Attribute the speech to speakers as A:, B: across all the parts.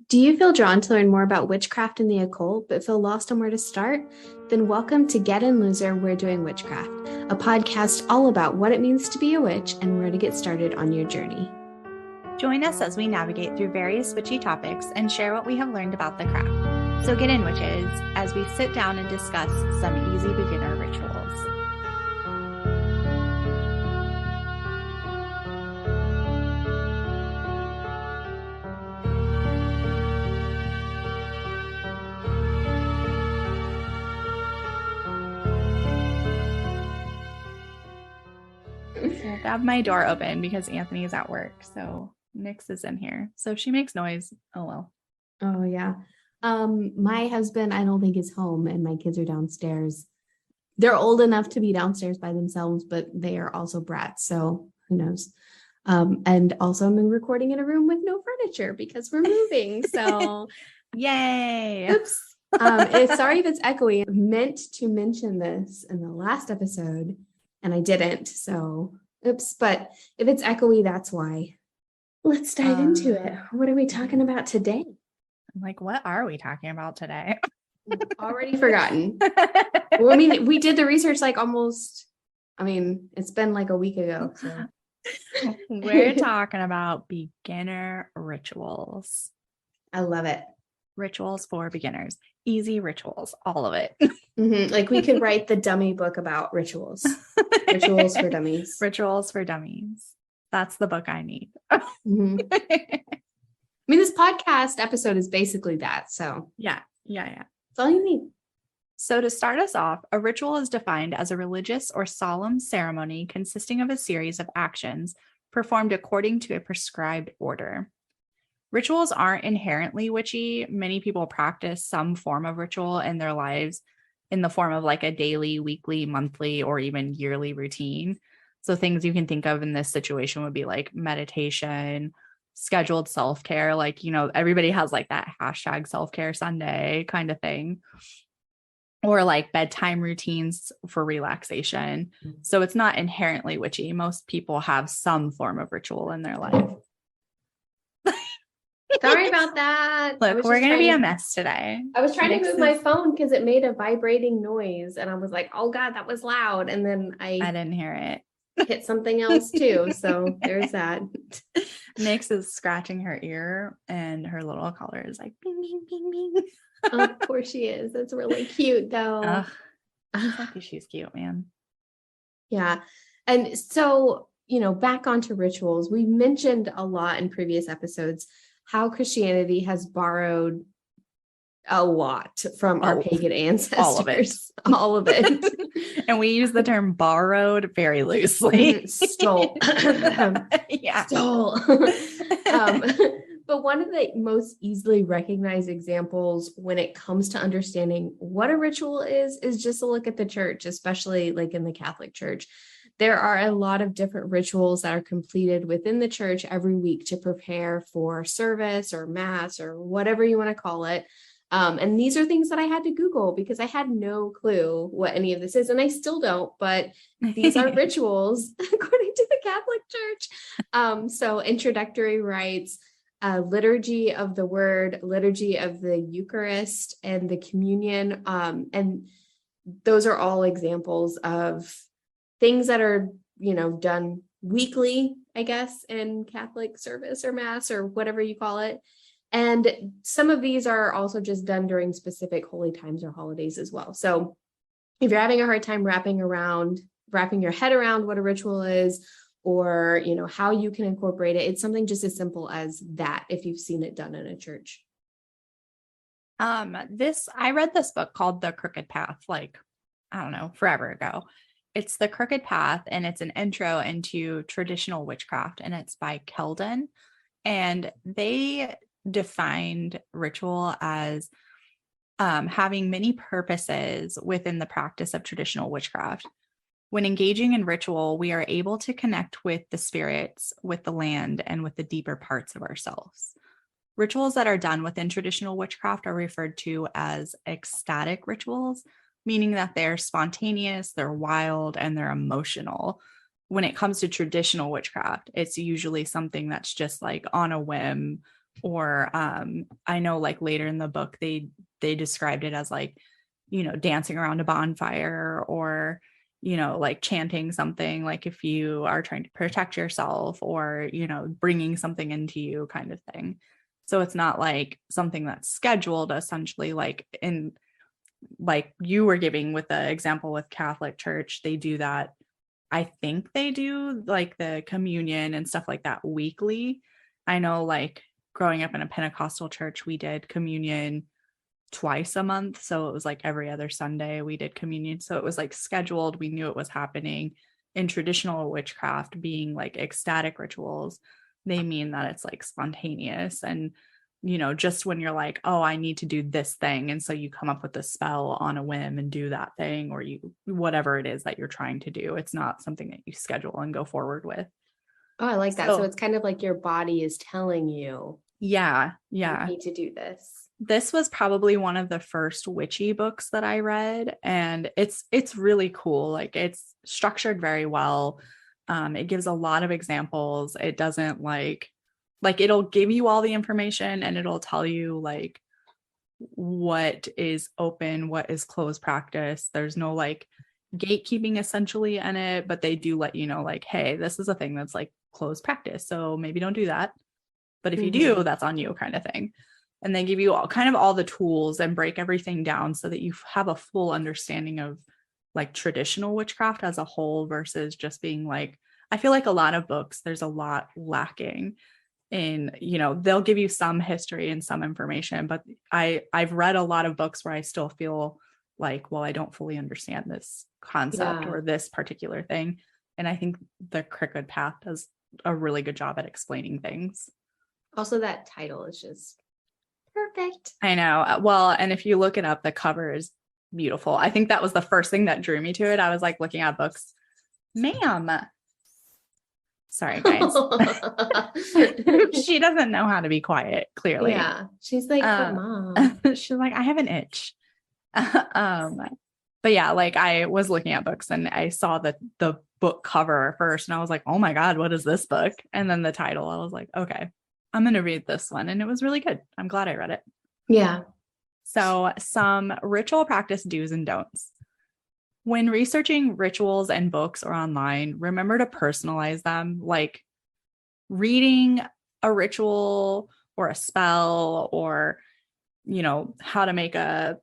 A: Do you feel drawn to learn more about witchcraft and the occult, but feel lost on where to start? Then welcome to Get In Loser, We're Doing Witchcraft, a podcast all about what it means to be a witch and where to get started on your journey.
B: Join us as we navigate through various witchy topics and share what we have learned about the craft. So get in, witches, as we sit down and discuss some easy beginner rituals. I have my door open because Anthony is at work, so Nyx is in here. So if she makes noise, oh well.
A: Oh yeah. My husband, I don't think is home, and my kids are downstairs. They're old enough to be downstairs by themselves, but they are also brats, so who knows? And also I'm recording in a room with no furniture because we're moving. So
B: yay.
A: Oops. Sorry if it's echoey. I meant to mention this in the last episode and I didn't. So oops, but if it's echoey, that's why. Let's dive into it. What are we talking about today?
B: I'm like, what are we talking about today?
A: Already forgotten. Well, I mean, we did the research it's been like a week ago. So
B: we're talking about beginner rituals.
A: I love it.
B: Rituals for beginners. Easy rituals, all of it.
A: Mm-hmm. Like we could write the dummy book about rituals. Rituals for dummies.
B: Rituals for dummies. That's the book I need.
A: Mm-hmm. I mean, this podcast episode is basically that. So
B: yeah.
A: That's all you need.
B: So to start us off, a ritual is defined as a religious or solemn ceremony consisting of a series of actions performed according to a prescribed order. Rituals aren't inherently witchy. Many people practice some form of ritual in their lives in the form of like a daily, weekly, monthly, or even yearly routine. So things you can think of in this situation would be like meditation, scheduled self-care, like, everybody has like that hashtag self-care Sunday kind of thing, or like bedtime routines for relaxation. So it's not inherently witchy. Most people have some form of ritual in their life.
A: Sorry about that.
B: Look, we're going to be a mess today.
A: I was trying to move my phone because it made a vibrating noise and I was like, oh God, that was loud. And then I
B: didn't hear it.
A: Hit something else too. So there's that.
B: Nyx is scratching her ear and her little collar is like bing, bing, bing, bing.
A: Of course she is. That's really cute though.
B: She's cute, man.
A: Yeah. And so, back onto rituals, we mentioned a lot in previous episodes how Christianity has borrowed a lot from our pagan ancestors. All of it.
B: And we use the term borrowed very loosely.
A: Stole.
B: Yeah.
A: Stole. But one of the most easily recognized examples when it comes to understanding what a ritual is just to look at the church, especially like in the Catholic Church. There are a lot of different rituals that are completed within the church every week to prepare for service or mass or whatever you want to call it. And these are things that I had to Google because I had no clue what any of this is. And I still don't, but these are rituals according to the Catholic Church. So introductory rites, liturgy of the word, liturgy of the Eucharist, and the communion. And those are all examples of things that are, done weekly, I guess, in Catholic service or mass or whatever you call it. And some of these are also just done during specific holy times or holidays as well. So if you're having a hard time wrapping your head around what a ritual is, or, how you can incorporate it, it's something just as simple as that if you've seen it done in a church.
B: I read this book called The Crooked Path, forever ago. It's The Crooked Path, and it's an intro into traditional witchcraft, and it's by Kelden. And they defined ritual as having many purposes within the practice of traditional witchcraft. When engaging in ritual, we are able to connect with the spirits, with the land, and with the deeper parts of ourselves. Rituals that are done within traditional witchcraft are referred to as ecstatic rituals, meaning that they're spontaneous, they're wild, and they're emotional. When it comes to traditional witchcraft, it's usually something that's just like on a whim or I know like later in the book they described it as like, you know, dancing around a bonfire, or, you know, like chanting something, like if you are trying to protect yourself, or, you know, bringing something into you kind of thing. So it's not like something that's scheduled, essentially, like in, like you were giving with the example with Catholic Church, they do that. I think they do like the communion and stuff like that weekly. I know like growing up in a Pentecostal church, we did communion twice a month. So it was like every other Sunday we did communion. So it was like scheduled. We knew it was happening. In traditional witchcraft, being like ecstatic rituals, they mean that it's like spontaneous, and, you know, just when you're like, oh, I need to do this thing. And so you come up with a spell on a whim and do that thing, or you, whatever it is that you're trying to do. It's not something that you schedule and go forward with.
A: Oh, I like that. So it's kind of like your body is telling you.
B: Yeah.
A: You need to do this.
B: This was probably one of the first witchy books that I read, and it's really cool. Like it's structured very well. It gives a lot of examples. It doesn't like it'll give you all the information, and it'll tell you like what is open, what is closed practice. There's no like gatekeeping essentially in it, but they do let you know like, hey, this is a thing that's like closed practice, so maybe don't do that. But if you do, that's on you, kind of thing. And they give you all the tools and break everything down so that you have a full understanding of like traditional witchcraft as a whole, versus just being like, I feel like a lot of books, there's a lot lacking in, you know, they'll give you some history and some information, but I've read a lot of books where I still feel like, well, I don't fully understand this concept or this particular thing. And I think the Crooked Path does a really good job at explaining things.
A: Also, that title is just perfect.
B: I know. Well, and if you look it up, the cover is beautiful. I think that was the first thing that drew me to it. I was like looking at books. Ma'am. Sorry, guys. She doesn't know how to be quiet, clearly.
A: Yeah. She's like, but Mom.
B: She's like, I have an itch. But yeah, like I was looking at books and I saw the book cover first, and I was like, oh my God, what is this book? And then the title, I was like, okay, I'm going to read this one. And it was really good. I'm glad I read it.
A: Yeah.
B: So some ritual practice do's and don'ts. When researching rituals and books or online, remember to personalize them. Like reading a ritual or a spell, or, you know, how to make a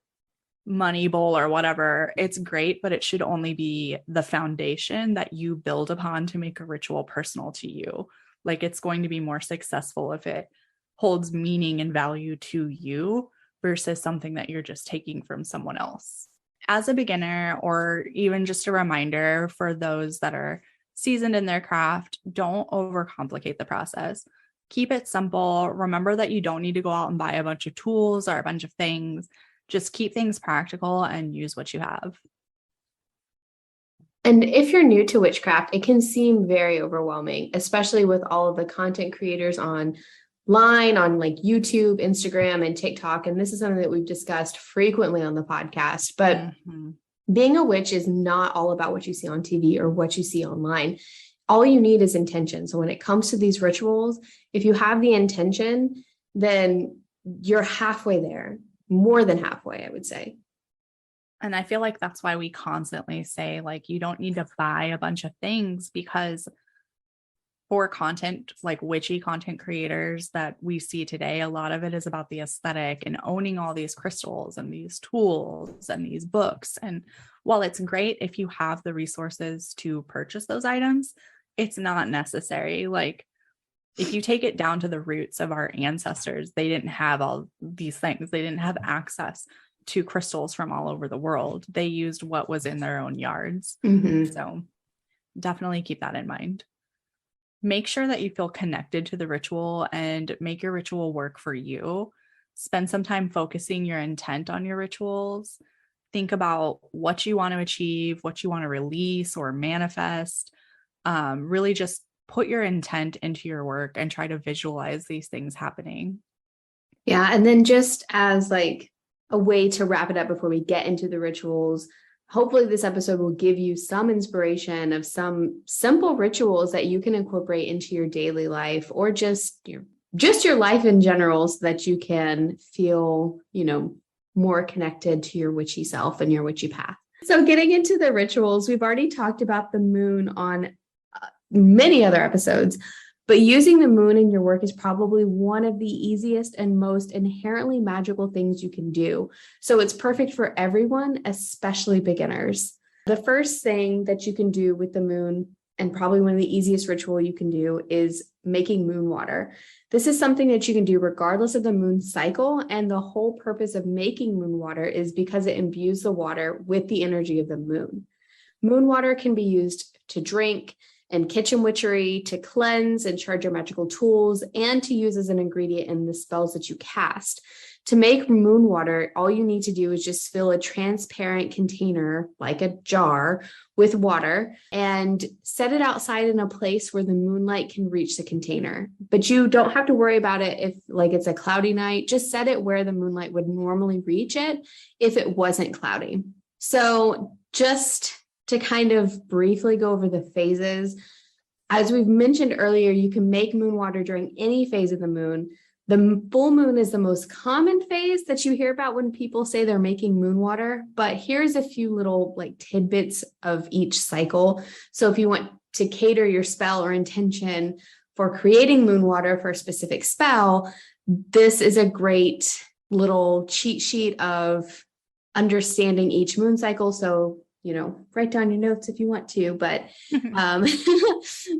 B: money bowl or whatever, it's great, but it should only be the foundation that you build upon to make a ritual personal to you. Like it's going to be more successful if it holds meaning and value to you versus something that you're just taking from someone else. As a beginner, or even just a reminder for those that are seasoned in their craft, don't overcomplicate the process. Keep it simple. Remember that you don't need to go out and buy a bunch of tools or a bunch of things. Just keep things practical and use what you have.
A: And if you're new to witchcraft, it can seem very overwhelming, especially with all of the content creators online on like YouTube, Instagram, and TikTok. And this is something that we've discussed frequently on the podcast. But being a witch is not all about what you see on TV or what you see online. All you need is intention. So when it comes to these rituals, if you have the intention, then you're halfway there. More than halfway, I would say.
B: And I feel like that's why we constantly say, like, you don't need to buy a bunch of things, because for content, like witchy content creators that we see today, a lot of it is about the aesthetic and owning all these crystals and these tools and these books. And while it's great if you have the resources to purchase those items, it's not necessary. Like, if you take it down to the roots of our ancestors, they didn't have all these things. They didn't have access to crystals from all over the world. They used what was in their own yards. So definitely keep that in mind. Make sure that you feel connected to the ritual and make your ritual work for you. Spend some time focusing your intent on your rituals. Think about what you want to achieve, what you want to release or manifest. Really just put your intent into your work and try to visualize these things happening.
A: Yeah. And then just as like a way to wrap it up before we get into the rituals, hopefully this episode will give you some inspiration of some simple rituals that you can incorporate into your daily life or just your just your life in general so that you can feel, more connected to your witchy self and your witchy path. So getting into the rituals, we've already talked about the moon on many other episodes, but using the moon in your work is probably one of the easiest and most inherently magical things you can do. So it's perfect for everyone, especially beginners. The first thing that you can do with the moon, and probably one of the easiest ritual you can do, is making moon water. This is something that you can do regardless of the moon cycle. And the whole purpose of making moon water is because it imbues the water with the energy of the moon. Moon water can be used to drink and kitchen witchery, to cleanse and charge your magical tools, and to use as an ingredient in the spells that you cast. To make moon water, all you need to do is just fill a transparent container, like a jar, with water and set it outside in a place where the moonlight can reach the container. But you don't have to worry about it if it's a cloudy night. Just set it where the moonlight would normally reach it if it wasn't cloudy. So just to kind of briefly go over the phases, as we've mentioned earlier, you can make moon water during any phase of the moon. The full moon is the most common phase that you hear about when people say they're making moon water, but here's a few little tidbits of each cycle. So if you want to cater your spell or intention for creating moon water for a specific spell, this is a great little cheat sheet of understanding each moon cycle. So write down your notes if you want to, but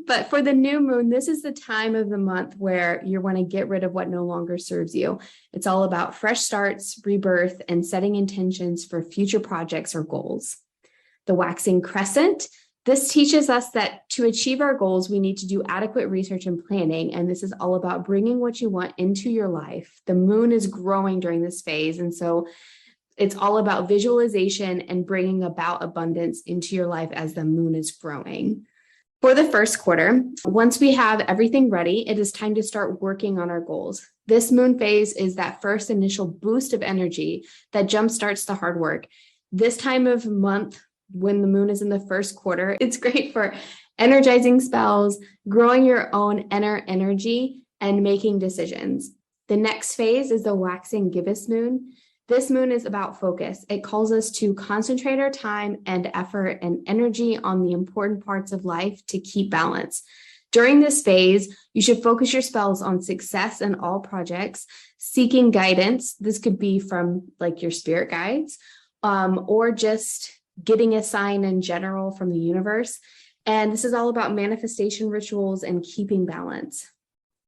A: but for the new moon, this is the time of the month where you want to get rid of what no longer serves you. It's all about fresh starts, rebirth, and setting intentions for future projects or goals. The waxing crescent, this teaches us that to achieve our goals, we need to do adequate research and planning. And this is all about bringing what you want into your life. The moon is growing during this phase. And so it's all about visualization and bringing about abundance into your life as the moon is growing. For the first quarter, once we have everything ready, it is time to start working on our goals. This moon phase is that first initial boost of energy that jumpstarts the hard work. This time of month, when the moon is in the first quarter, it's great for energizing spells, growing your own inner energy, and making decisions. The next phase is the waxing gibbous moon. This moon is about focus. It calls us to concentrate our time and effort and energy on the important parts of life to keep balance. During this phase, you should focus your spells on success in all projects, seeking guidance. This could be from your spirit guides, or just getting a sign in general from the universe. And this is all about manifestation rituals and keeping balance.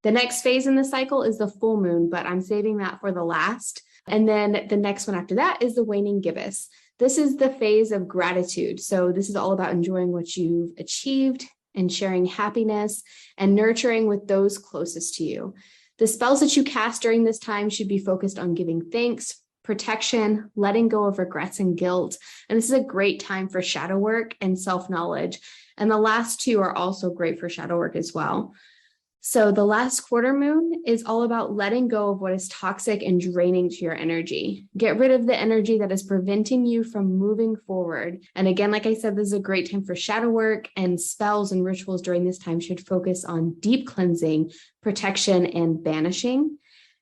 A: The next phase in the cycle is the full moon, but I'm saving that for the last. And then the next one after that is the waning gibbous. This is the phase of gratitude. So this is all about enjoying what you've achieved and sharing happiness and nurturing with those closest to you. The spells that you cast during this time should be focused on giving thanks, protection, letting go of regrets and guilt. And this is a great time for shadow work and self-knowledge. And the last two are also great for shadow work as well. So the last quarter moon is all about letting go of what is toxic and draining to your energy. Get rid of the energy that is preventing you from moving forward. And again, like I said, this is a great time for shadow work, and spells and rituals during this time should focus on deep cleansing, protection, and banishing.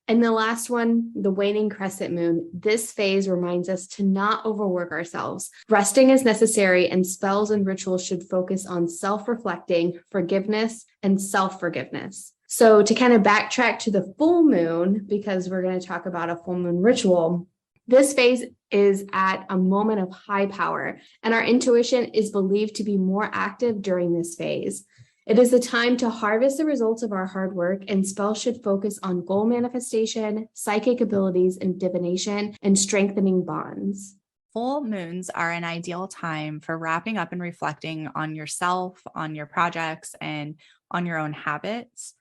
A: And the last one, the waning crescent moon, this phase reminds us to not overwork ourselves. Resting is necessary, and spells and rituals should focus on self-reflecting, forgiveness, and self-forgiveness. So to kind of backtrack to the full moon, because we're going to talk about a full moon ritual, this phase is at a moment of high power, and our intuition is believed to be more active during this phase. It is the time to harvest the results of our hard work, and spells should focus on goal manifestation, psychic abilities, and divination, and strengthening bonds.
B: Full moons are an ideal time for wrapping up and reflecting on yourself, on your projects, and on your own habits.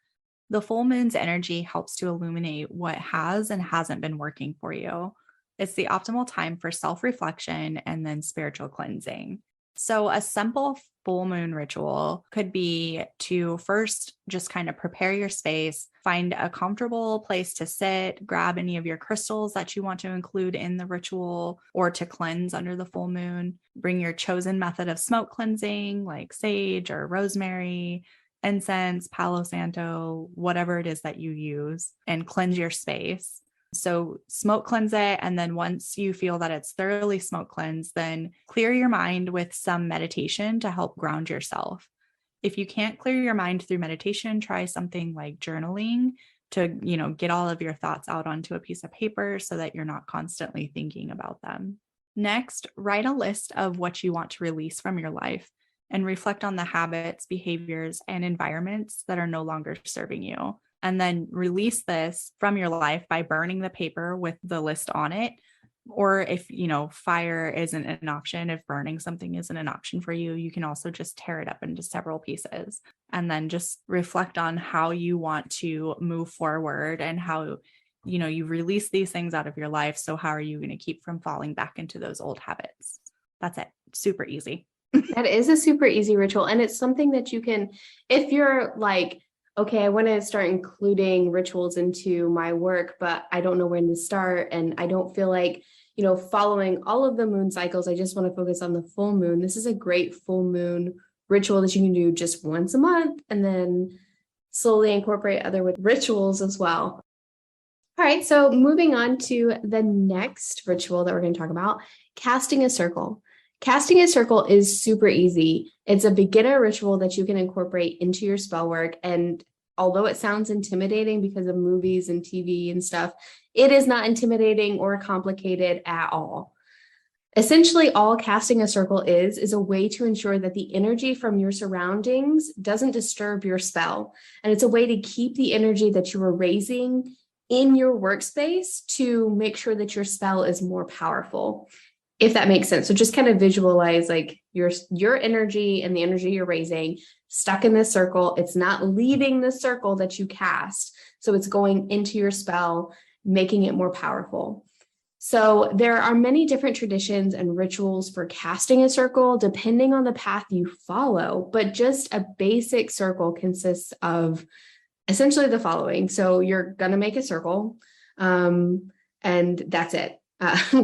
B: The full moon's energy helps to illuminate what has and hasn't been working for you. It's the optimal time for self-reflection and then spiritual cleansing. So a simple full moon ritual could be to first just kind of prepare your space, find a comfortable place to sit, grab any of your crystals that you want to include in the ritual or to cleanse under the full moon. Bring your chosen method of smoke cleansing like sage or rosemary, incense, Palo Santo, whatever it is that you use, and cleanse your space. So smoke cleanse it. And then once you feel that it's thoroughly smoke cleansed, then clear your mind with some meditation to help ground yourself. If you can't clear your mind through meditation, try something like journaling to, get all of your thoughts out onto a piece of paper so that you're not constantly thinking about them. Next, write a list of what you want to release from your life and reflect on the habits, behaviors, and environments that are no longer serving you. And then release this from your life by burning the paper with the list on it. Or if, fire isn't an option, if burning something isn't an option for you, you can also just tear it up into several pieces and then just reflect on how you want to move forward and how, you release these things out of your life. So how are you going to keep from falling back into those old habits? That's it. Super easy.
A: That is a super easy ritual. And it's something that you can, if you're like, okay, I want to start including rituals into my work, but I don't know when to start. And I don't feel like, following all of the moon cycles. I just want to focus on the full moon. This is a great full moon ritual that you can do just once a month and then slowly incorporate other rituals as well. All right, so moving on to the next ritual that we're going to talk about, casting a circle. Casting a circle is super easy. It's a beginner ritual that you can incorporate into your spell work. And although it sounds intimidating because of movies and TV and stuff, it is not intimidating or complicated at all. Essentially, all casting a circle is a way to ensure that the energy from your surroundings doesn't disturb your spell. And it's a way to keep the energy that you are raising in your workspace to make sure that your spell is more powerful, if that makes sense. So just kind of visualize like your energy and the energy you're raising stuck in this circle. It's not leaving the circle that you cast. So it's going into your spell, making it more powerful. So there are many different traditions and rituals for casting a circle, depending on the path you follow, but just a basic circle consists of essentially the following. So you're going to make a circle, and that's it.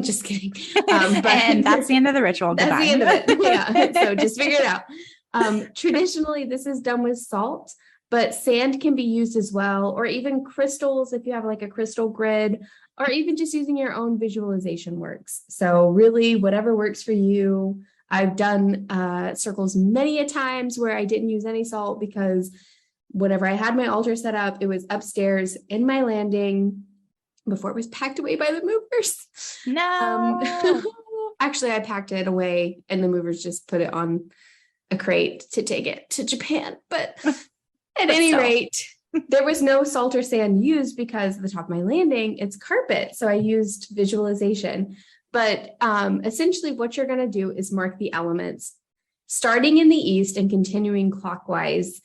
A: Just kidding.
B: And that's the end of the ritual.
A: That's
B: Goodbye.
A: the end of it. Yeah. So just figure it out. Traditionally, this is done with salt, but sand can be used as well, or even crystals if you have like a crystal grid, or even just using your own visualization works. So really, whatever works for you. I've done circles many a times where I didn't use any salt because whenever I had my altar set up, it was upstairs in my landing before it was packed away by the movers.
B: No.
A: Actually, I packed it away and the movers just put it on a crate to take it to Japan. But at any rate, there was no salt or sand used because the top of my landing, it's carpet. So I used visualization. But essentially what you're going to do is mark the elements, starting in the east and continuing clockwise.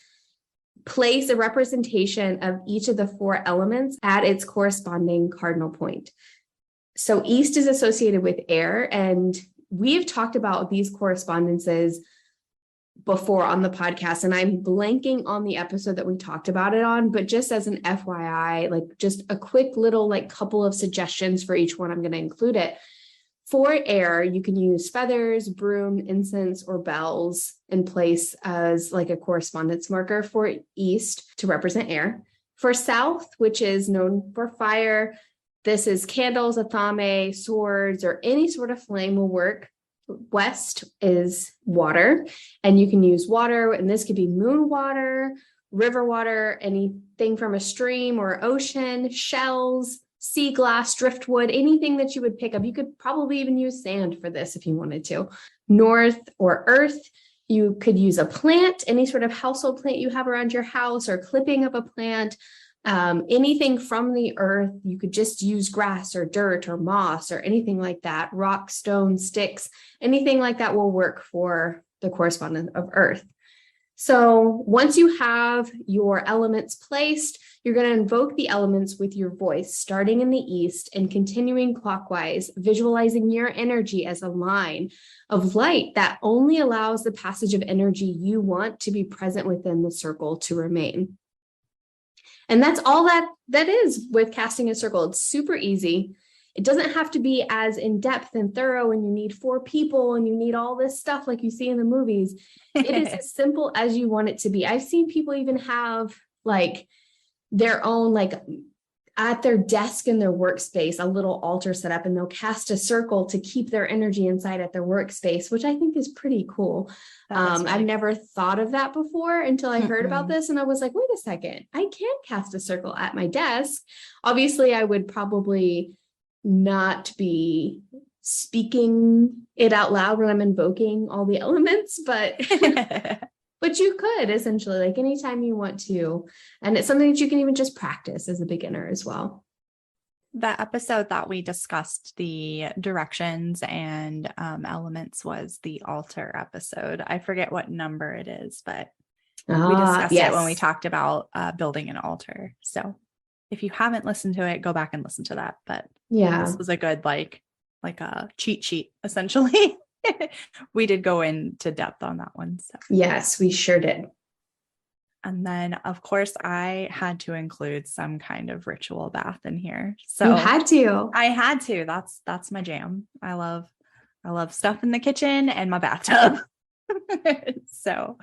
A: Place a representation of each of the 4 elements at its corresponding cardinal point. So east is associated with air, and we've talked about these correspondences before on the podcast, and I'm blanking on the episode that we talked about it on, but just as an FYI, like just a quick little like couple of suggestions for each one, I'm going to include it. For air, you can use feathers, broom, incense, or bells in place as like a correspondence marker. For east to represent air. For south, which is known for fire, this is candles, athame, swords, or any sort of flame will work. West is water, and you can use water, and this could be moon water, river water, anything from a stream or ocean, shells, sea glass, driftwood, anything that you would pick up. You could probably even use sand for this if you wanted to. North or earth, you could use a plant, any sort of household plant you have around your house, or clipping of a plant, anything from the earth. You could just use grass or dirt or moss or anything like that. Rock, stone, sticks, anything like that will work for the correspondence of earth. So once you have your elements placed, you're going to invoke the elements with your voice, starting in the east and continuing clockwise, visualizing your energy as a line of light that only allows the passage of energy you want to be present within the circle to remain. And that's all that is with casting a circle. It's super easy. It doesn't have to be as in-depth and thorough, and you need 4 people and you need all this stuff like you see in the movies. It is as simple as you want it to be. I've seen people even have like their own, like at their desk in their workspace, a little altar set up, and they'll cast a circle to keep their energy inside at their workspace, which I think is pretty cool. Really I've never thought of that before until I heard about this. And I was like, wait a second, I can cast a circle at my desk. Obviously, I would probably not be speaking it out loud when I'm invoking all the elements, but but you could essentially, like anytime you want to. And it's something that you can even just practice as a beginner as well.
B: The episode that we discussed the directions and elements was the altar episode. I forget what number it is, but we discussed it when we talked about building an altar. So if you haven't listened to it, go back and listen to that. But this was a good, like a cheat sheet, essentially. We did go into depth on that one. So. Yes,
A: we sure did.
B: And then, of course, I had to include some kind of ritual bath in here. So
A: you had to.
B: I had to. That's my jam. I love stuff in the kitchen and my bathtub. So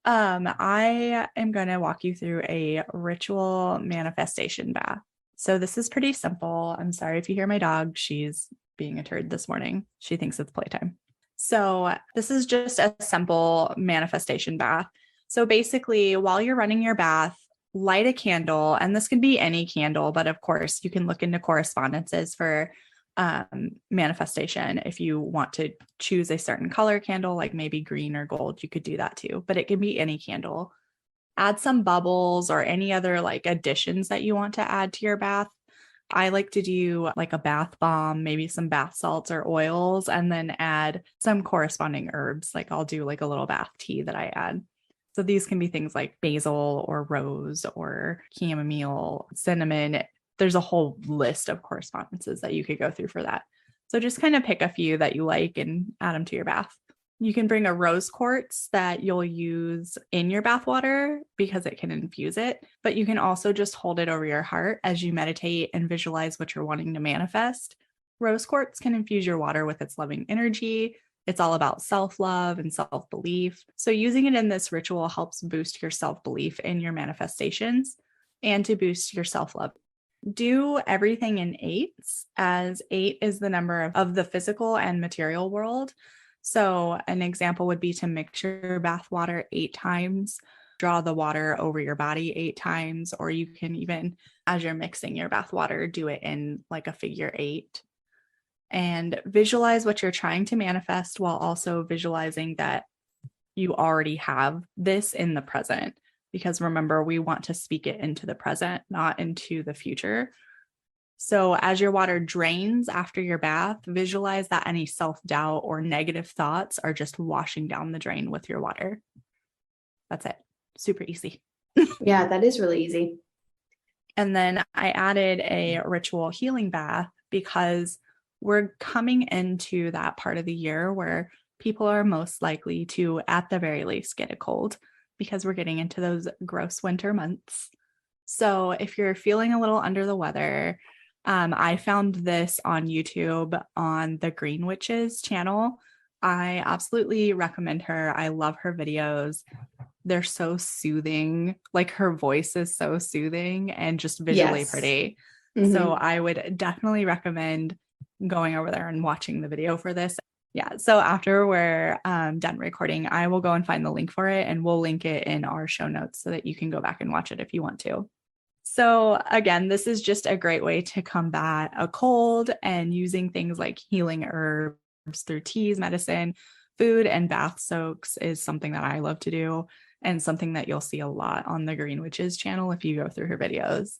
B: I am going to walk you through a ritual manifestation bath. So this is pretty simple. I'm sorry if you hear my dog. She's being a turd this morning. She thinks it's playtime. So this is just a simple manifestation bath. So basically, while you're running your bath, light a candle, and this can be any candle, but of course you can look into correspondences for manifestation. If you want to choose a certain color candle, like maybe green or gold, you could do that too, but it can be any candle. Add some bubbles or any other like additions that you want to add to your bath. I like to do like a bath bomb, maybe some bath salts or oils, and then add some corresponding herbs. Like I'll do like a little bath tea that I add. So these can be things like basil or rose or chamomile, cinnamon. There's a whole list of correspondences that you could go through for that. So just kind of pick a few that you like and add them to your bath. You can bring a rose quartz that you'll use in your bath water because it can infuse it, but you can also just hold it over your heart as you meditate and visualize what you're wanting to manifest. Rose quartz can infuse your water with its loving energy. It's all about self-love and self-belief. So using it in this ritual helps boost your self-belief in your manifestations and to boost your self-love. Do everything in 8s, as 8 is the number of the physical and material world. So an example would be to mix your bath water 8 times, draw the water over your body 8 times, or you can even, as you're mixing your bath water, do it in like a figure 8. And visualize what you're trying to manifest while also visualizing that you already have this in the present. Because remember, we want to speak it into the present, not into the future. So as your water drains after your bath, visualize that any self-doubt or negative thoughts are just washing down the drain with your water. That's it. Super easy.
A: Yeah, that is really easy.
B: And then I added a ritual healing bath because we're coming into that part of the year where people are most likely to, at the very least, get a cold because we're getting into those gross winter months. So if you're feeling a little under the weather, I found this on YouTube on the Green Witchys channel. I absolutely recommend her. I love her videos. They're so soothing. Like her voice is so soothing and just visually pretty. Mm-hmm. So I would definitely recommend going over there and watching the video for this. Yeah. So after we're done recording, I will go and find the link for it and we'll link it in our show notes so that you can go back and watch it if you want to. So again, this is just a great way to combat a cold, and using things like healing herbs through teas, medicine, food, and bath soaks is something that I love to do and something that you'll see a lot on the Green Witchys channel if you go through her videos.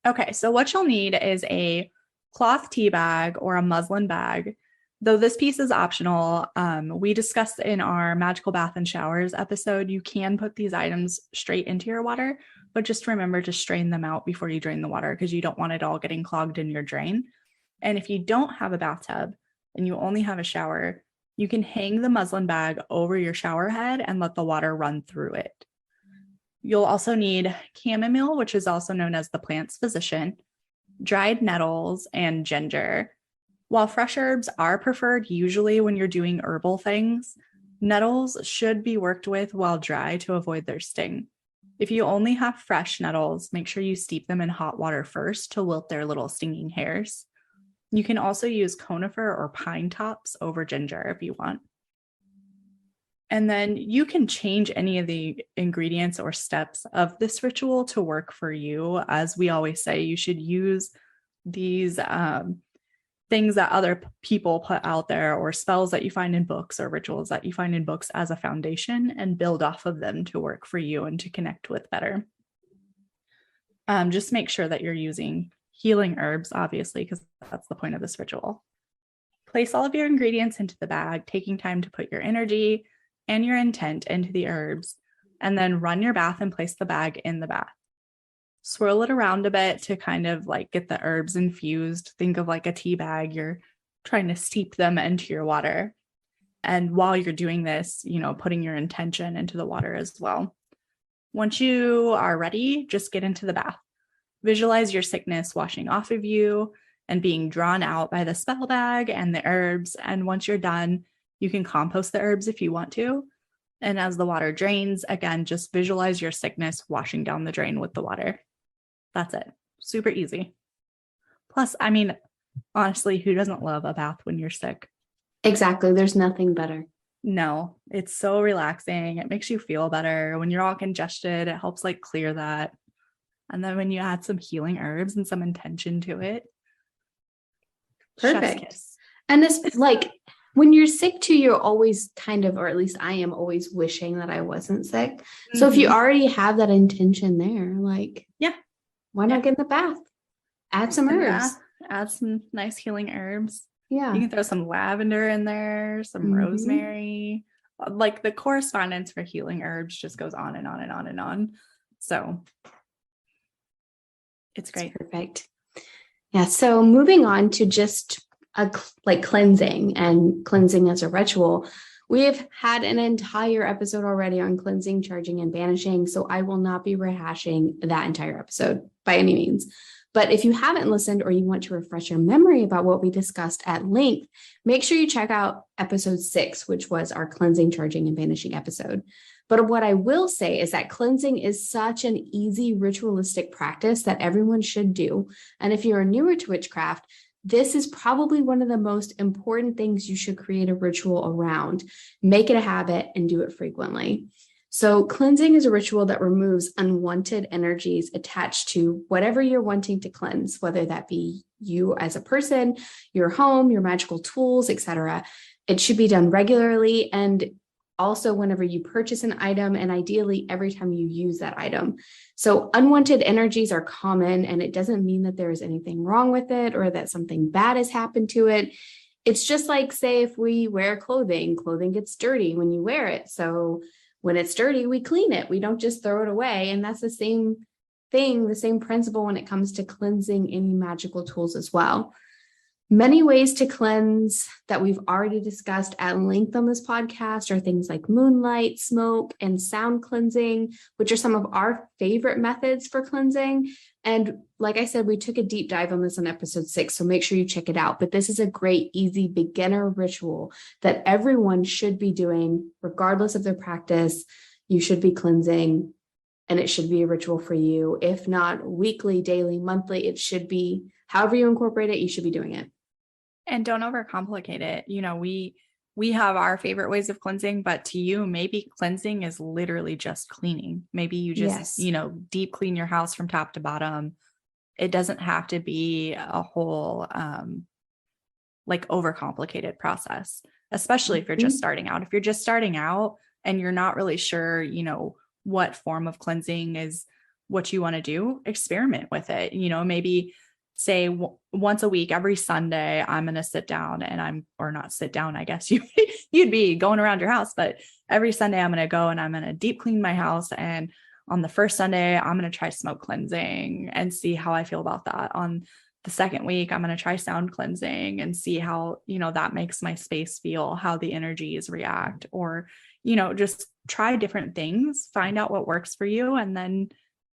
B: Okay, so what you'll need is a cloth tea bag or a muslin bag. Though this piece is optional, we discussed in our magical bath and showers episode, you can put these items straight into your water, but just remember to strain them out before you drain the water because you don't want it all getting clogged in your drain. And if you don't have a bathtub and you only have a shower, you can hang the muslin bag over your shower head and let the water run through it. You'll also need chamomile, which is also known as the plant's physician. dried nettles, and ginger. While fresh herbs are preferred usually when you're doing herbal things, nettles should be worked with while dry to avoid their sting. If you only have fresh nettles, make sure you steep them in hot water first to wilt their little stinging hairs. You can also use conifer or pine tops over ginger if you want. And then you can change any of the ingredients or steps of this ritual to work for you. As we always say, you should use these things that other people put out there, or spells that you find in books, or rituals that you find in books, as a foundation, and build off of them to work for you and to connect with better. Just make sure that you're using healing herbs, obviously, because that's the point of this ritual. Place all of your ingredients into the bag, taking time to put your energy and your intent into the herbs, and then run your bath and place the bag in the bath. Swirl it around a bit to kind of like get the herbs infused. Think of like a tea bag. You're trying to steep them into your water. And while you're doing this, putting your intention into the water as well. Once you are ready, just get into the bath. Visualize your sickness washing off of you and being drawn out by the spell bag and the herbs. And once you're done, you can compost the herbs if you want to. And as the water drains, again, just visualize your sickness washing down the drain with the water. That's it. Super easy. Plus, honestly, who doesn't love a bath when you're sick?
A: Exactly. There's nothing better.
B: No, it's so relaxing. It makes you feel better. When you're all congested, it helps like clear that. And then when you add some healing herbs and some intention to it.
A: Perfect. And this, like, when you're sick too, you're always kind of, or at least I am always wishing that I wasn't sick. Mm-hmm. So if you already have that intention there, like, why not get in the bath? Add some herbs.
B: Add some nice healing herbs.
A: Yeah.
B: You can throw some lavender in there, some rosemary. Like the correspondence for healing herbs just goes on and on and on and on. So it's great.
A: That's perfect. Yeah. So moving on to just cleansing and cleansing as a ritual. We have had an entire episode already on cleansing, charging, and banishing, so I will not be rehashing that entire episode by any means. But if you haven't listened or you want to refresh your memory about what we discussed at length, make sure you check out episode 6, which was our cleansing, charging, and banishing episode. But what I will say is that cleansing is such an easy ritualistic practice that everyone should do. And if you're newer to witchcraft, this is probably one of the most important things you should create a ritual around. Make it a habit and do it frequently. So cleansing is a ritual that removes unwanted energies attached to whatever you're wanting to cleanse, whether that be you as a person, your home, your magical tools, etc. It should be done regularly, and also whenever you purchase an item, and ideally every time you use that item. So unwanted energies are common, and it doesn't mean that there is anything wrong with it or that something bad has happened to it. It's just like, say, if we wear clothing gets dirty when you wear it. So when it's dirty, we clean it. We don't just throw it away. And that's the same thing, the same principle when it comes to cleansing any magical tools as well. Many ways to cleanse that we've already discussed at length on this podcast are things like moonlight, smoke, and sound cleansing, which are some of our favorite methods for cleansing. And like I said, we took a deep dive on this on episode 6, so make sure you check it out. But this is a great, easy beginner ritual that everyone should be doing, regardless of their practice. You should be cleansing, and it should be a ritual for you. If not weekly, daily, monthly, it should be, however you incorporate it, you should be doing it.
B: And don't overcomplicate it. We have our favorite ways of cleansing, but to you, maybe cleansing is literally just cleaning. Maybe you just, deep clean your house from top to bottom. It doesn't have to be a whole, overcomplicated process, especially if you're just starting out. If you're just starting out and you're not really sure, what form of cleansing is what you want to do, experiment with it. Maybe say once a week, every Sunday, I'm going to sit down or not sit down, I guess you'd be going around your house, but every Sunday I'm going to go and I'm going to deep clean my house. And on the first Sunday, I'm going to try smoke cleansing and see how I feel about that. On the second week, I'm going to try sound cleansing and see how, that makes my space feel, how the energies react, or, just try different things, find out what works for you, and then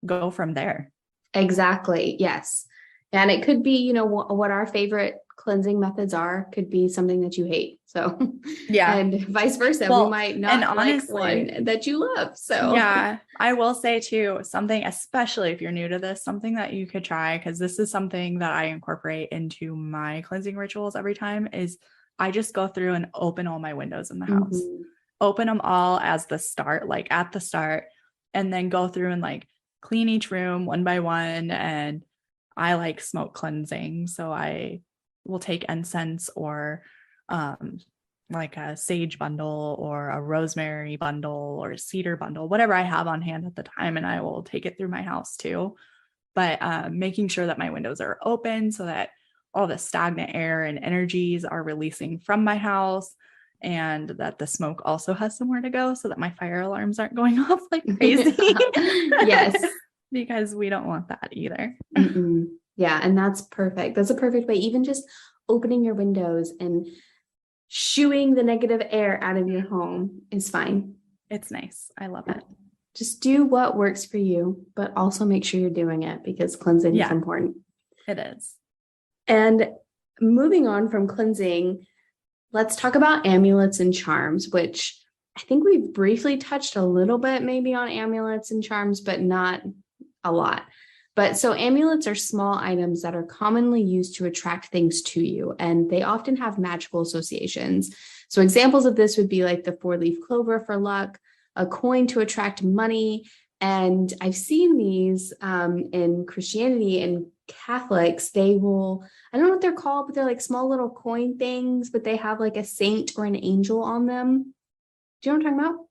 B: go from there.
A: Exactly. Yes. And it could be, what our favorite cleansing methods are, could be something that you hate. So,
B: Yeah.
A: and vice versa.
B: Well,
A: we might
B: and
A: not like
B: honestly,
A: one that you love. So,
B: yeah, I will say too, something, especially if you're new to this, something that you could try, because this is something that I incorporate into my cleansing rituals every time, is I just go through and open all my windows in the house, open them all as the start, like at the start, and then go through and like clean each room one by one. And I like smoke cleansing, so I will take incense or like a sage bundle or a rosemary bundle or a cedar bundle, whatever I have on hand at the time, and I will take it through my house too. But making sure that my windows are open so that all the stagnant air and energies are releasing from my house, and that the smoke also has somewhere to go so that my fire alarms aren't going off like crazy.
A: Yes.
B: Because we don't want that either.
A: Yeah, and that's perfect. That's a perfect way. Even just opening your windows and shooing the negative air out of your home is fine.
B: It's nice. I love it.
A: Just do what works for you, but also make sure you're doing it, because cleansing is important.
B: It is.
A: And moving on from cleansing, let's talk about amulets and charms, which I think we've briefly touched a little bit maybe on amulets and charms, but not a lot. But so amulets are small items that are commonly used to attract things to you, and they often have magical associations. So examples of this would be like the 4-leaf clover for luck, a coin to attract money. And I've seen these in Christianity and Catholics. They will, I don't know what they're called, but they're like small little coin things, but they have like a saint or an angel on them. Do you know what I'm talking about?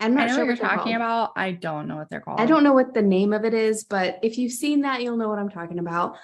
A: I'm not
B: I know
A: sure
B: what you're talking
A: called.
B: about. I don't know what they're called.
A: I don't know what the name of it is, but if you've seen that, you'll know what I'm talking about.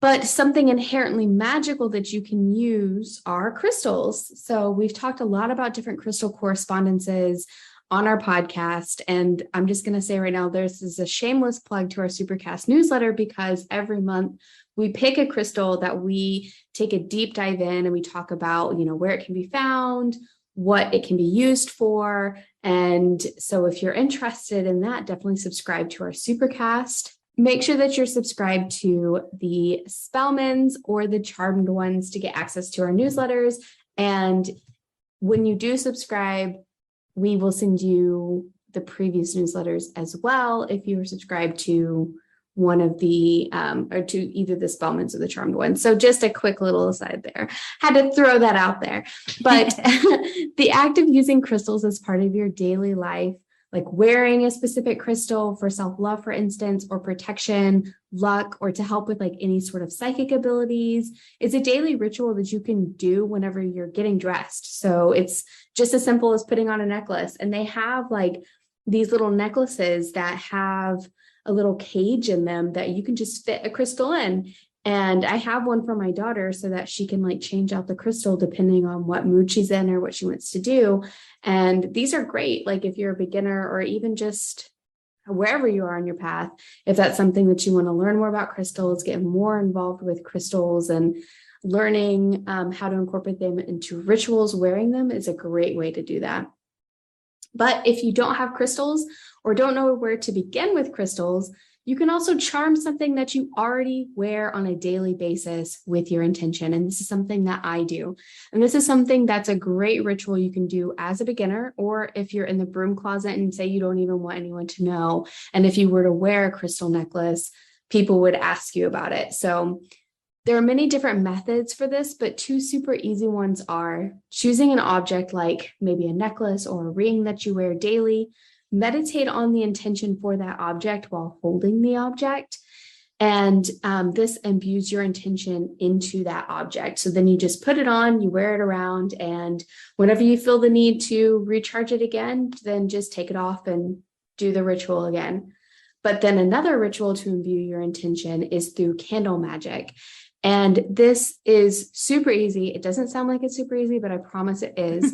A: But something inherently magical that you can use are crystals. So we've talked a lot about different crystal correspondences on our podcast. And I'm just going to say right now, this is a shameless plug to our Supercast newsletter, because every month we pick a crystal that we take a deep dive in, and we talk about, where it can be found, what it can be used for. And so if you're interested in that, definitely subscribe to our Supercast. Make sure that you're subscribed to the Spellmans or the Charmed ones to get access to our newsletters. And when you do subscribe, we will send you the previous newsletters as well if you are subscribed to one of the or to either the Spellmans or the Charmed ones. So just a quick little aside there. Had to throw that out there. But the act of using crystals as part of your daily life, like wearing a specific crystal for self-love, for instance, or protection, luck, or to help with like any sort of psychic abilities, is a daily ritual that you can do whenever you're getting dressed. So it's just as simple as putting on a necklace. And they have like these little necklaces that have a little cage in them that you can just fit a crystal in. And I have one for my daughter so that she can like change out the crystal depending on what mood she's in or what she wants to do. And these are great, like if you're a beginner or even just wherever you are on your path, if that's something that you want to learn more about crystals, get more involved with crystals and learning how to incorporate them into rituals, wearing them is a great way to do that. But if you don't have crystals or don't know where to begin with crystals, you can also charm something that you already wear on a daily basis with your intention. And this is something that I do. And this is something that's a great ritual you can do as a beginner, or if you're in the broom closet and say you don't even want anyone to know. And if you were to wear a crystal necklace, people would ask you about it. So there are many different methods for this, but 2 super easy ones are choosing an object like maybe a necklace or a ring that you wear daily. Meditate on the intention for that object while holding the object. And this imbues your intention into that object. So then you just put it on, you wear it around, and whenever you feel the need to recharge it again, then just take it off and do the ritual again. But then another ritual to imbue your intention is through candle magic. And this is super easy. It doesn't sound like it's super easy, but I promise it is.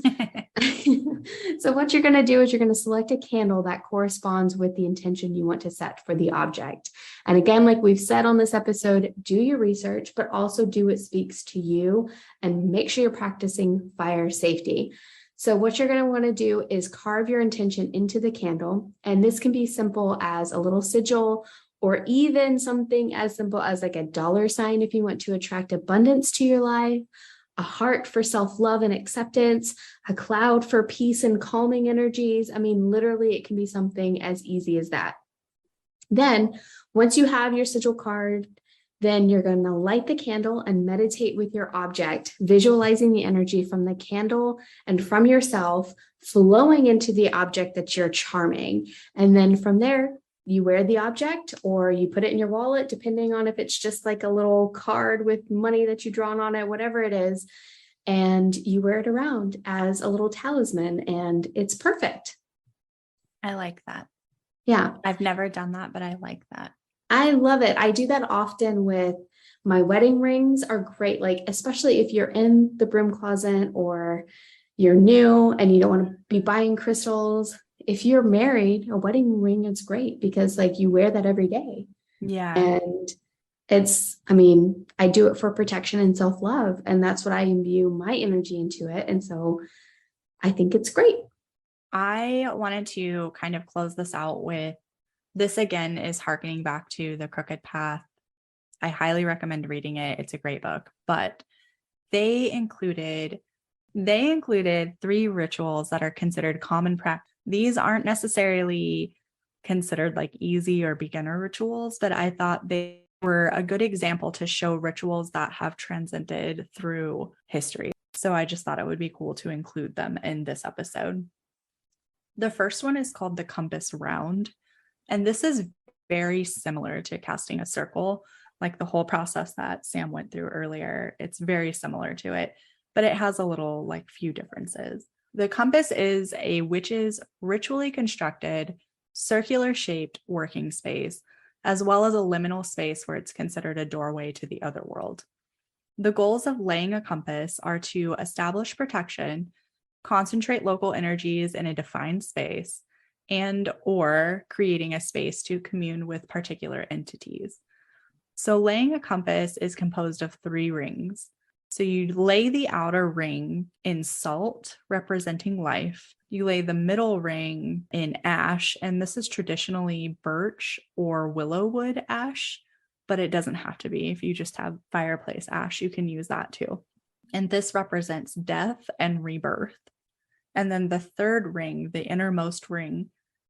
A: So what you're going to do is you're going to select a candle that corresponds with the intention you want to set for the object. And again, like we've said on this episode, do your research, but also do what speaks to you and make sure you're practicing fire safety. So what you're going to want to do is carve your intention into the candle. And this can be simple as a little sigil or even something as simple as like a dollar sign if you want to attract abundance to your life, a heart for self-love and acceptance, a cloud for peace and calming energies. I mean, literally, it can be something as easy as that. Then, once you have your sigil card, then you're going to light the candle and meditate with your object, visualizing the energy from the candle and from yourself flowing into the object that you're charming. And then from there, you wear the object or you put it in your wallet, depending on if it's just like a little card with money that you drawn on it, whatever it is. And you wear it around as a little talisman, and it's perfect.
B: I like that.
A: Yeah.
B: I've never done that, but I like that.
A: I love it. I do that often with my wedding rings are great. Like, especially if you're in the broom closet or you're new and you don't want to be buying crystals. If you're married, a wedding ring is great because like you wear that every day.
B: Yeah.
A: And it's, I mean, I do it for protection and self-love, and that's what I imbue my energy into it. And so I think it's great.
B: I wanted to kind of close this out with this again is harkening back to The Crooked Path. I highly recommend reading it. It's a great book, but they included 3 rituals that are considered common practice. These aren't necessarily considered like easy or beginner rituals, but I thought they were a good example to show rituals that have transcended through history. So I just thought it would be cool to include them in this episode. The first one is called the compass round. And this is very similar to casting a circle, like the whole process that Sam went through earlier. It's very similar to it, but it has a little like few differences. The compass is a witch's ritually constructed, circular shaped working space, as well as a liminal space where it's considered a doorway to the other world. The goals of laying a compass are to establish protection, concentrate local energies in a defined space, and or creating a space to commune with particular entities. So laying a compass is composed of 3 rings. So you lay the outer ring in salt, representing life. You lay the middle ring in ash, and this is traditionally birch or willow wood ash, but it doesn't have to be. If you just have fireplace ash, you can use that too. And this represents death and rebirth. And then the third ring, the innermost ring,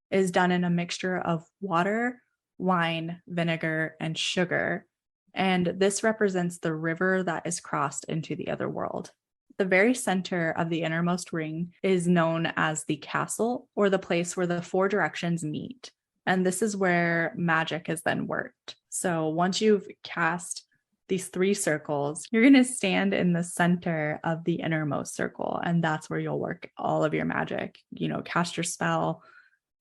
B: is done in a mixture of water, wine, vinegar, and sugar. And this represents the river that is crossed into the other world. The very center of the innermost ring is known as the castle, or the place where the 4 directions meet. And this is where magic is then worked. So once you've cast these 3 circles, you're going to stand in the center of the innermost circle. And that's where you'll work all of your magic, cast your spell.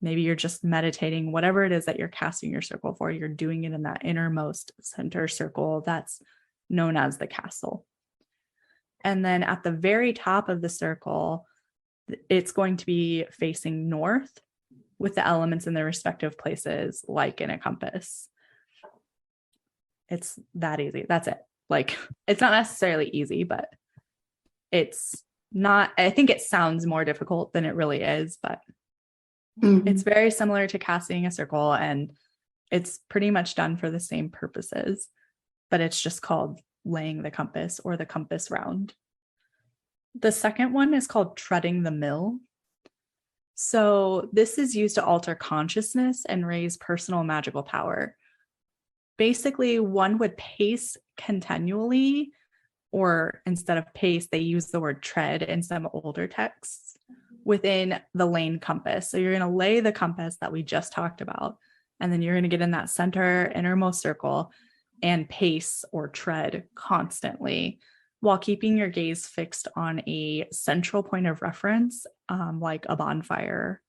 B: Maybe you're just meditating, whatever it is that you're casting your circle for, you're doing it in that innermost center circle that's known as the castle. And then at the very top of the circle, it's going to be facing north with the elements in their respective places, like in a compass. It's that easy. That's it. Like, it's not necessarily easy, but it's not, I think it sounds more difficult than it really is, but it's very similar to casting a circle, and it's pretty much done for the same purposes, but it's just called laying the compass or the compass round. The second one is called treading the mill. So this is used to alter consciousness and raise personal magical power. Basically, one would pace continually, or instead of pace, they use the word tread in some older texts within the lane compass. So you're going to lay the compass that we just talked about, and then you're going to get in that center innermost circle and pace or tread constantly while keeping your gaze fixed on a central point of reference, like a bonfire,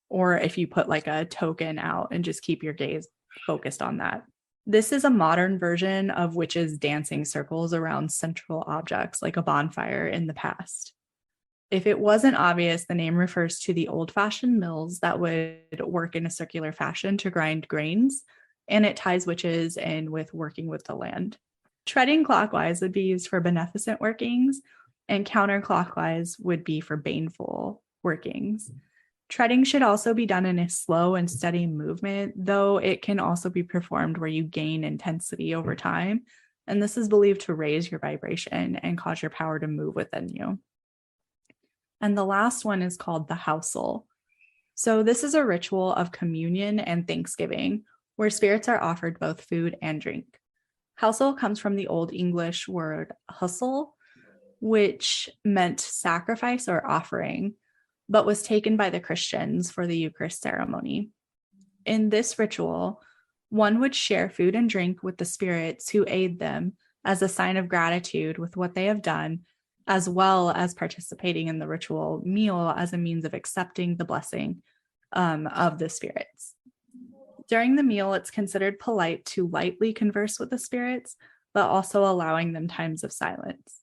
B: or if you put like a token out and just keep your gaze focused on that. This is a modern version of witches dancing circles around central objects like a bonfire in the past. If it wasn't obvious, the name refers to the old-fashioned mills that would work in a circular fashion to grind grains, and it ties witches in with working with the land. Treading clockwise would be used for beneficent workings, and counterclockwise would be for baneful workings. Treading should also be done in a slow and steady movement, though it can also be performed where you gain intensity over time. And this is believed to raise your vibration and cause your power to move within you. And the last one is called the housel. So this is a ritual of communion and thanksgiving where spirits are offered both food and drink. Housel comes from the Old English word husel, which meant sacrifice or offering, but was taken by the Christians for the Eucharist ceremony. In this ritual, one would share food and drink with the spirits who aid them as a sign of gratitude with what they have done, as well as participating in the ritual meal as a means of accepting the blessing of the spirits. During the meal, it's considered polite to lightly converse with the spirits, but also allowing them times of silence.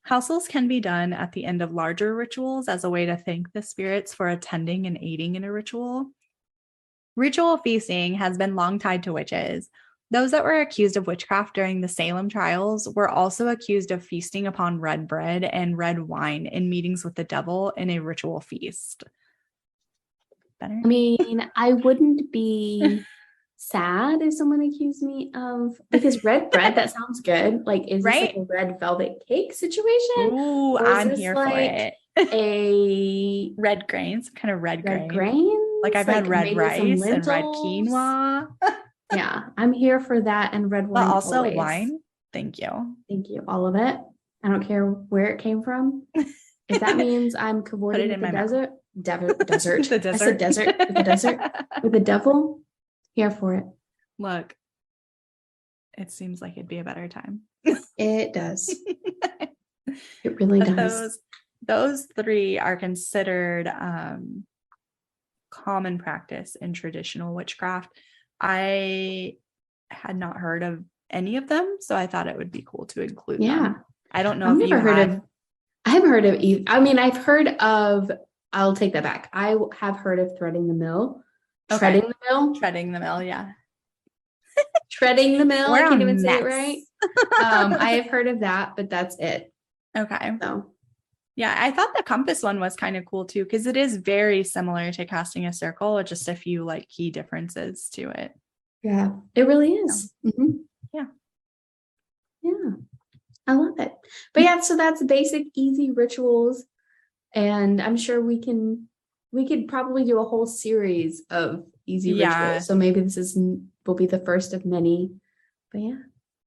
B: Housels can be done at the end of larger rituals as a way to thank the spirits for attending and aiding in a ritual. Ritual feasting has been long tied to witches. Those that were accused of witchcraft during the Salem trials were also accused of feasting upon red bread and red wine in meetings with the devil in a ritual feast. Better?
A: I mean, I wouldn't be sad if someone accused me of, because red bread, that sounds good. Like, is this like a red velvet cake situation?
B: Ooh, I'm here for it.
A: A
B: red grains, kind of red grains.
A: Like
B: I've had red rice and red quinoa.
A: Yeah, I'm here for that and red wine.
B: But also
A: always.
B: Wine. Thank you.
A: Thank you. All of it. I don't care where it came from. If that means I'm cavorting in the desert. Desert.
B: The desert.
A: I said desert. With the desert. With the devil. Here for it.
B: Look, it seems like it'd be a better time.
A: It does. It really does.
B: Those three are considered common practice in traditional witchcraft. I had not heard of any of them, so I thought it would be cool to include them. I don't know if you have.
A: I haven't heard of either. I mean, I've heard of, I'll take that back. I have heard of threading the mill.
B: Okay.
A: Treading the mill.
B: Treading the mill, yeah.
A: Treading the mill.
B: We're
A: I can't even
B: mess.
A: say it right. I have heard of that, but that's it.
B: Okay.
A: So.
B: Yeah, I thought the compass one was kind of cool too, because it is very similar to casting a circle with just a few like key differences to it.
A: Yeah, it really is.
B: Yeah.
A: Mm-hmm. Yeah. I love it. But yeah, so that's basic, easy rituals. And I'm sure we could probably do a whole series of easy rituals. So maybe this will be the first of many. But yeah.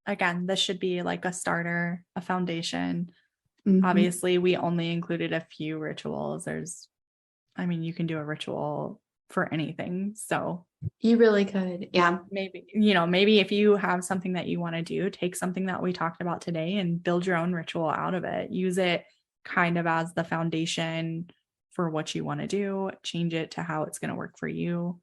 B: Again, this should be like a starter, a foundation.
A: Mm-hmm.
B: Obviously, we only included a few rituals. You can do a ritual for anything. So
A: you really could. Yeah.
B: Maybe if you have something that you want to do, take something that we talked about today and build your own ritual out of it. Use it kind of as the foundation for what you want to do. Change it to how it's going to work for you.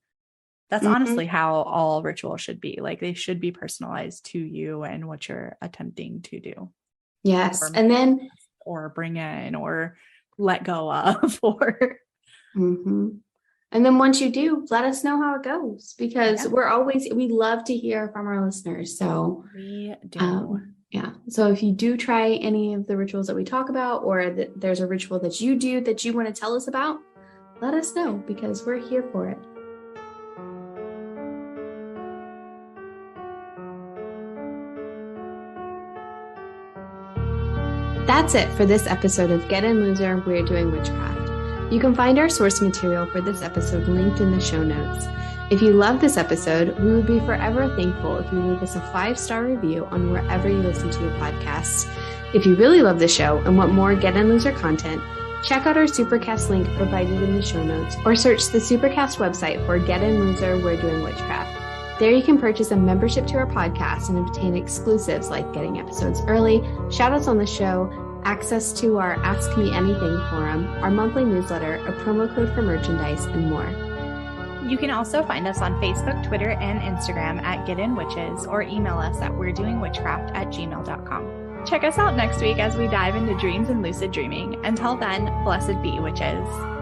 B: That's honestly how all rituals should be. Like, they should be personalized to you and what you're attempting to do.
A: Yes. Or
B: bring in or let go of or.
A: And then once you do, let us know how it goes, because we love to hear from our listeners. So
B: we do.
A: So if you do try any of the rituals that we talk about, or there's a ritual that you do that you want to tell us about, let us know, because we're here for it. That's it for this episode of Get In Loser, We're Doing Witchcraft. You can find our source material for this episode linked in the show notes. If you love this episode, we would be forever thankful if you leave us a 5-star review on wherever you listen to your podcasts. If you really love the show and want more Get In Loser content, check out our Supercast link provided in the show notes, or search the Supercast website for Get In Loser, We're Doing Witchcraft. There you can purchase a membership to our podcast and obtain exclusives like getting episodes early, shoutouts on the show, access to our Ask Me Anything forum, our monthly newsletter, a promo code for merchandise, and more.
B: You can also find us on Facebook, Twitter, and Instagram at Get In Witches, or email us at we'redoingwitchcraft@gmail.com. Check us out next week as we dive into dreams and lucid dreaming. Until then, blessed be, witches.